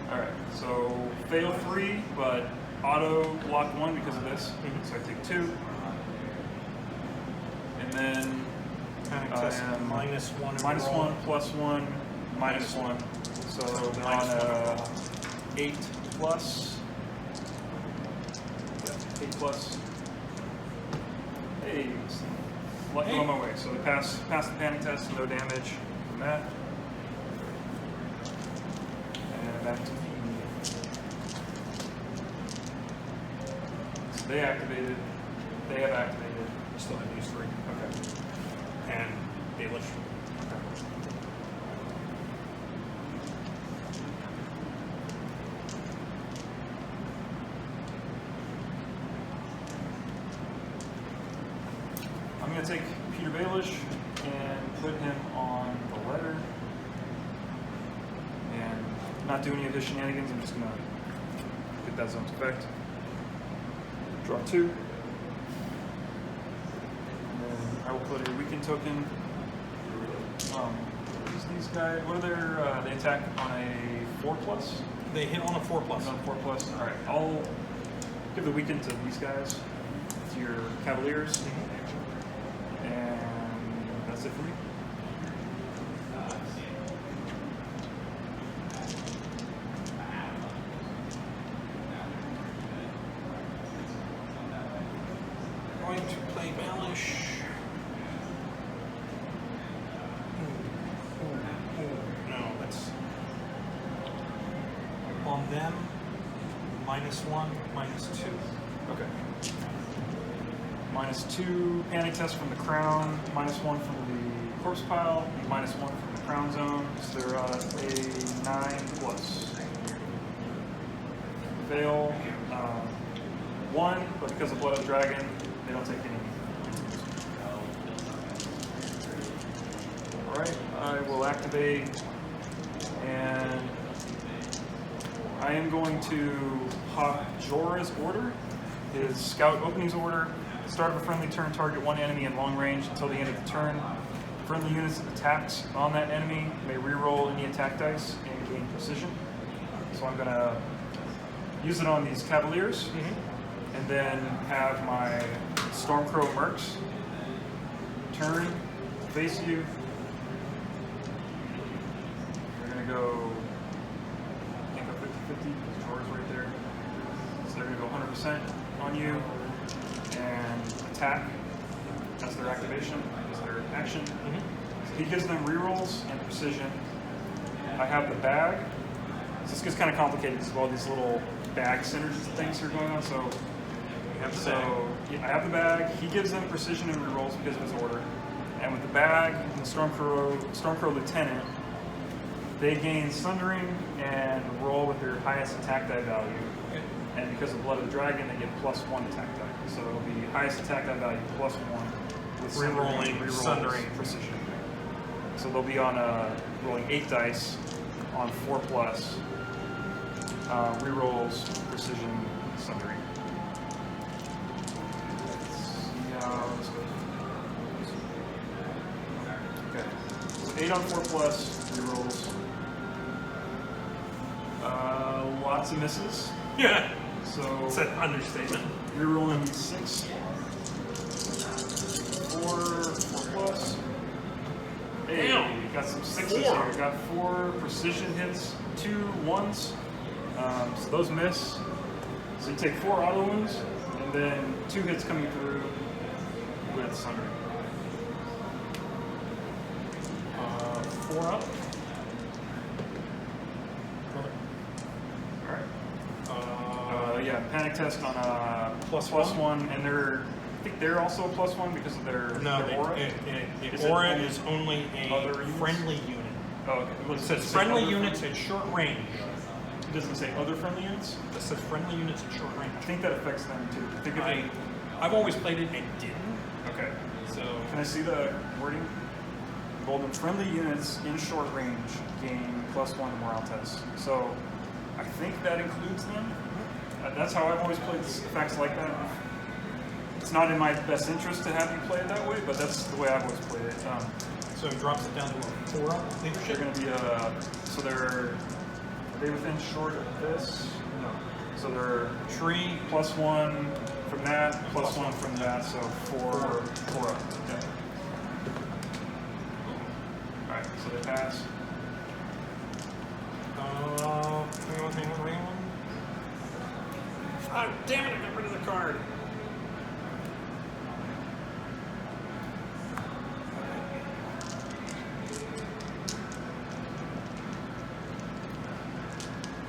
All right. So fail 3, but auto block 1 because of this. So I take 2. And then Panic I test am minus 1. minus overall. 1, plus 1, minus 1. So they're on Minus 8 plus. Yeah, 8 plus. Hey, lucky on my way. So they pass the panic test, no damage from that. And back to me. So they have activated. Still have these 3. Okay. And Baelish. I'm going to take Peter Baelish and put him on the letter. And not do any of his shenanigans. I'm just going to get that zone's effect. Draw 2. And then I will put a weakened token. These guys, what are their, they attack on a 4 plus? They hit on a 4 plus. On a 4 plus. All right, I'll give the weakened to these guys, to your Cavaliers. And that's it for me. Going to play Baelish. No, that's on them. Minus 1, minus 2. Okay. Minus 2 panic test from the crown, minus 1 from the corpse pile, minus 1 from the crown zone. So they're a 9 plus. Fail 1, but because of Blood of the Dragon, they don't take any. Alright, I will activate, and I am going to pop Jorah's order, his scout openings order. Start of a friendly turn, target one enemy in long range until the end of the turn. Friendly units attacks on that enemy may reroll any attack dice and gain precision. So I'm going to use it on these Cavaliers, and then have my Stormcrow Mercs turn, face you. They're going to go, I think, 50-50 because Jorah's right there. So they're going to go 100% on you and attack. That's their activation, that's their action. So he gives them rerolls and precision. I have the bag. So this gets kind of complicated because of all these little bag synergy things that are going on. So I have the bag. He gives them precision and rerolls because of his order. And with the bag and the Stormcrow Lieutenant, they gain Sundering and roll with their highest attack die value. And because of Blood of the Dragon, they get +1 attack die. So it'll be highest attack die value +1 with Rerolling, rerolls, Sundering. precision. So they'll be on rolling 8 dice on 4 plus. Rerolls, precision, Sundering. Let's see how this goes. Okay. So 8 on 4 plus, rerolls. Lots of misses. Yeah. So It's an understatement. rerolling 6. 4 plus. Hey, Damn. got some 6s 4. here. Got 4 precision hits, 2 1s. So those miss. So you take 4 auto wounds, and then 2 hits coming through with Sundering. 4 up. Alright. Yeah, panic test on Plus +1, and think they're also a +1 because of their aura. The aura is only other a units? friendly unit. Oh, okay. Well, It says friendly units at short range. It doesn't say other friendly units. It says friendly units at short range. I think that affects them too. Think of it. I've always played it and didn't. Okay. So Can I see the wording? Golden friendly units in short range gain +1 morale test. So I think that includes them. That's how I've always played effects like that. It's not in my best interest to have you play it that way, but that's the way I've always played it. so it drops it down to a 4 They're leadership. going to be so are they within short of this? No. So they're Tree. +1 from that, +1 from that, so 4 up. Yeah. Alright, so they pass. Hang on. Ah, damn it, I got rid of the card.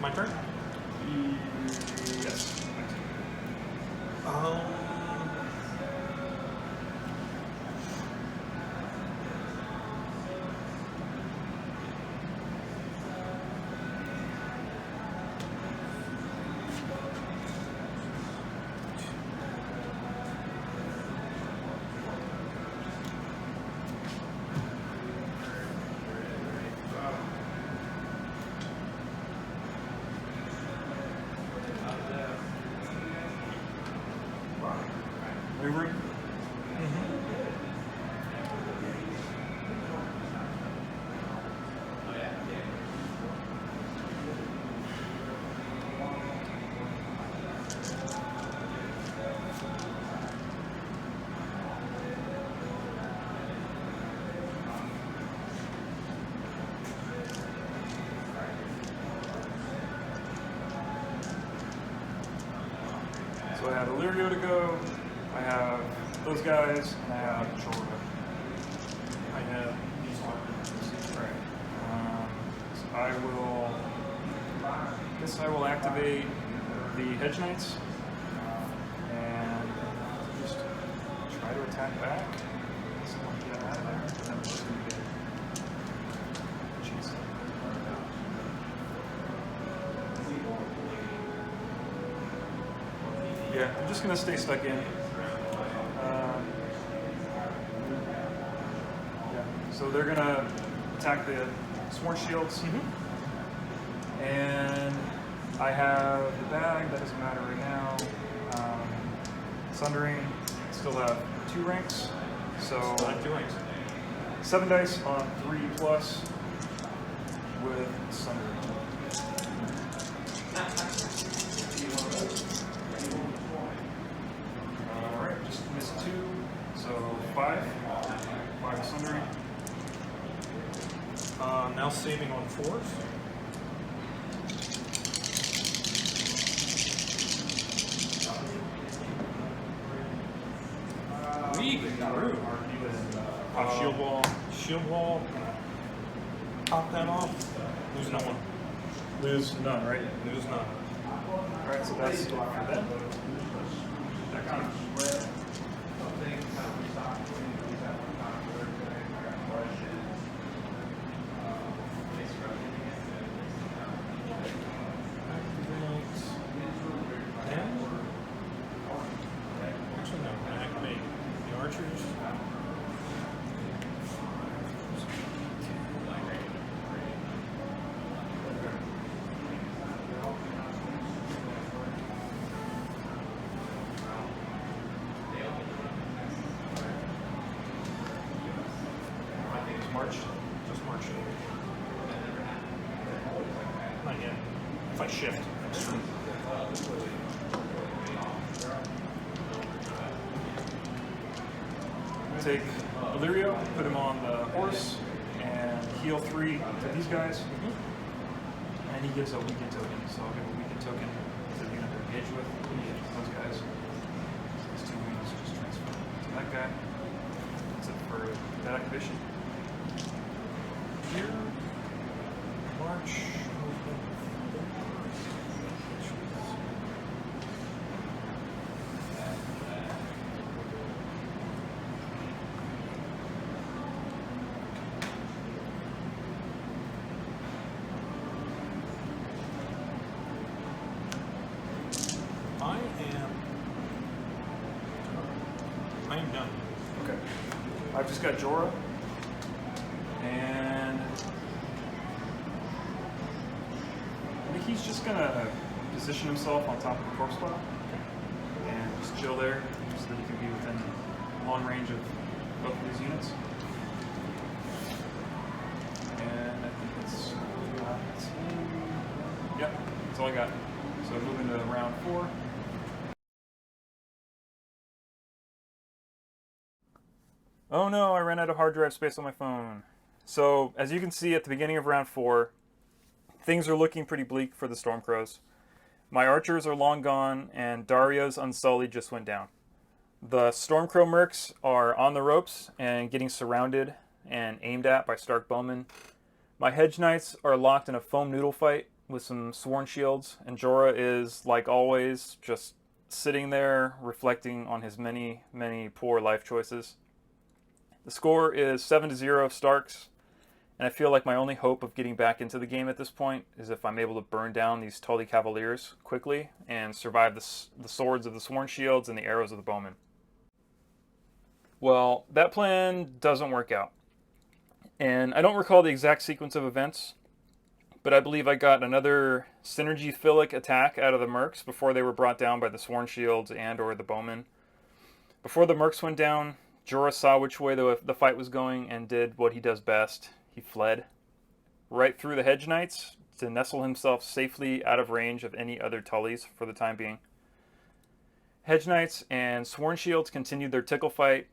My turn? Yes. Maneuvering? So I have Illyrio to go, I have those guys, and I have Chorba. I have these two. Right. So I guess I will activate the Hedge Knights and just try to attack back. Someone get out of there. I'm just gonna get jeez. Yeah, I'm just gonna stay stuck in. So they're gonna attack the Sworn Shields. And I have the bag, that doesn't matter right now. Sundering, still have 2 ranks. So I have 2 ranks. 7 dice on 3+ with Sundering. Alright, just missed 2. So 5. 5 Sundering. Now saving on 4s. We grew. Pop shield wall. Shield wall. Pop that off. Lose no one. Lose none, right? Lose none. Alright, so that's it for them. Back to you. Actually, no. I activate the archers. March. Just march. Not yet. If I shift. Take Illyrio, put him on the horse, and heal 3 to these guys. And he gives a weaken token, so I'll give a weaken token to the unit they're engaged with. Those guys. So these 2 wings just transfer to that guy. That's it for that activation. Here. March. got Jorah, and I think he's just gonna position himself on top of the corpse pile and just chill there so that he can be within long range of both of these units. And I think that's yep, that's all I got. So moving to round 4. Oh no, I ran out of hard drive space on my phone. So, as you can see at the beginning of round 4, things are looking pretty bleak for the Stormcrows. My archers are long gone, and Daario's Unsullied just went down. The Stormcrow mercs are on the ropes and getting surrounded and aimed at by Stark bowmen. My Hedge Knights are locked in a foam noodle fight with some sworn shields, and Jorah is, like always, just sitting there reflecting on his many, many poor life choices. The score is 7-0 Starks, and I feel like my only hope of getting back into the game at this point is if I'm able to burn down these Tully Cavaliers quickly and survive the swords of the sworn shields and the arrows of the bowmen. Well, that plan doesn't work out. And I don't recall the exact sequence of events, but I believe I got another synergy-philic attack out of the mercs before they were brought down by the sworn shields and or the bowmen. Before the mercs went down, Jorah saw which way the fight was going and did what he does best. He fled right through the Hedge Knights to nestle himself safely out of range of any other Tullys for the time being. Hedge Knights and Sworn Shields continued their tickle fight,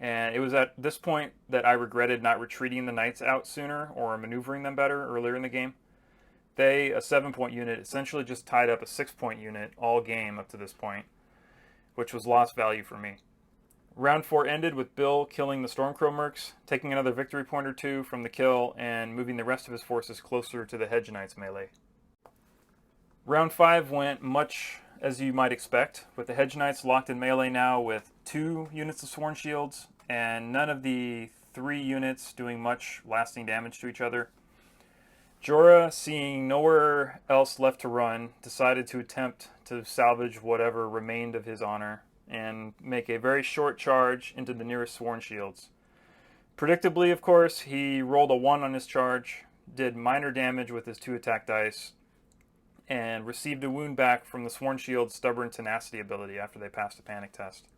and it was at this point that I regretted not retreating the Knights out sooner or maneuvering them better earlier in the game. They, a 7-point unit, essentially just tied up a 6-point unit all game up to this point, which was lost value for me. Round 4 ended with Bill killing the Stormcrow mercs, taking another victory point or two from the kill, and moving the rest of his forces closer to the Hedge Knights melee. Round 5 went much as you might expect, with the Hedge Knights locked in melee now with 2 units of Sworn Shields, and none of the 3 units doing much lasting damage to each other. Jorah, seeing nowhere else left to run, decided to attempt to salvage whatever remained of his honor and make a very short charge into the nearest Sworn Shields. Predictably, of course, he rolled a 1 on his charge, did minor damage with his 2 attack dice, and received a wound back from the Sworn Shield's Stubborn Tenacity ability after they passed a panic test.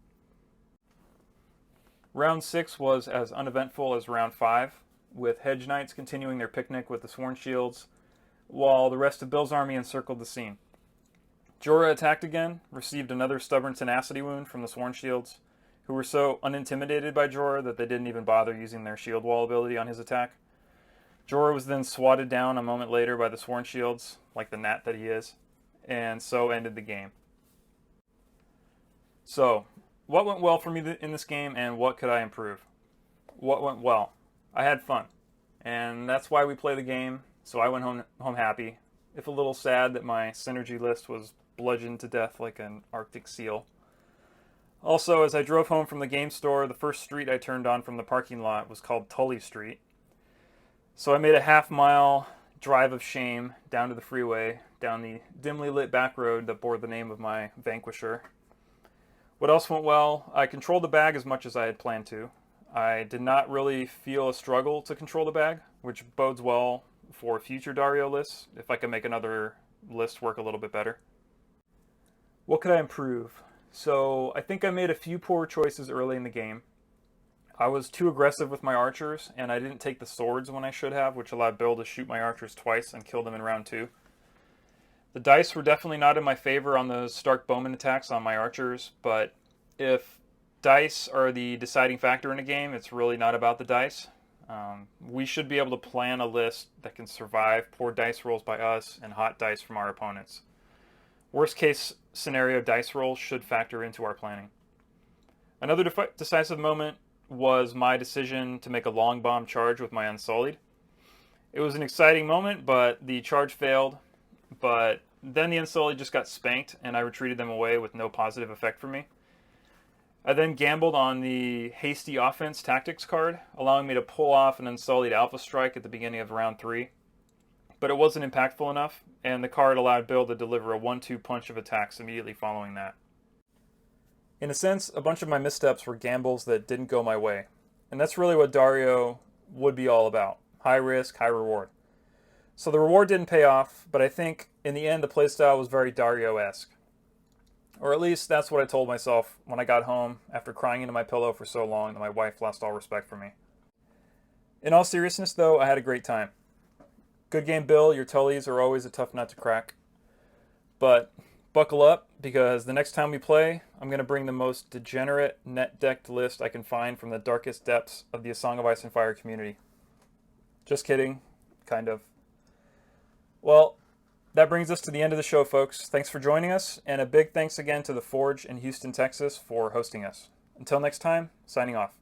Round 6 was as uneventful as round 5, with Hedge Knights continuing their picnic with the Sworn Shields, while the rest of Bill's army encircled the scene. Jorah attacked again, received another Stubborn Tenacity wound from the Sworn Shields, who were so unintimidated by Jorah that they didn't even bother using their shield wall ability on his attack. Jorah was then swatted down a moment later by the Sworn Shields, like the gnat that he is, and so ended the game. So, what went well for me in this game, and what could I improve? What went well? I had fun, and that's why we play the game, so I went home happy, if a little sad that my synergy list was bludgeoned to death like an Arctic seal. Also, as I drove home from the game store, the first street I turned on from the parking lot was called Tully Street. So I made a half-mile drive of shame down to the freeway, down the dimly lit back road that bore the name of my Vanquisher. What else went well? I controlled the bag as much as I had planned to. I did not really feel a struggle to control the bag, which bodes well for future Daario lists, if I can make another list work a little bit better. What could I improve? So, I think I made a few poor choices early in the game. I was too aggressive with my archers, and I didn't take the swords when I should have, which allowed Bill to shoot my archers twice and kill them in round 2. The dice were definitely not in my favor on those Stark bowman attacks on my archers, but if dice are the deciding factor in a game, it's really not about the dice. We should be able to plan a list that can survive poor dice rolls by us and hot dice from our opponents. Worst case scenario dice rolls should factor into our planning. Another decisive moment was my decision to make a long bomb charge with my Unsullied. It was an exciting moment, but the charge failed. But then the Unsullied just got spanked, and I retreated them away with no positive effect for me. I then gambled on the Hasty Offense Tactics card, allowing me to pull off an Unsullied Alpha Strike at the beginning of round 3. But it wasn't impactful enough, and the card allowed Bill to deliver a 1-2 punch of attacks immediately following that. In a sense, a bunch of my missteps were gambles that didn't go my way. And that's really what Daario would be all about. High risk, high reward. So the reward didn't pay off, but I think in the end the playstyle was very Daario-esque. Or at least that's what I told myself when I got home after crying into my pillow for so long that my wife lost all respect for me. In all seriousness though, I had a great time. Good game, Bill. Your Tullys are always a tough nut to crack. But buckle up, because the next time we play, I'm going to bring the most degenerate net-decked list I can find from the darkest depths of the A Song of Ice and Fire community. Just kidding. Kind of. Well, that brings us to the end of the show, folks. Thanks for joining us, and a big thanks again to The Forge in Houston, Texas for hosting us. Until next time, signing off.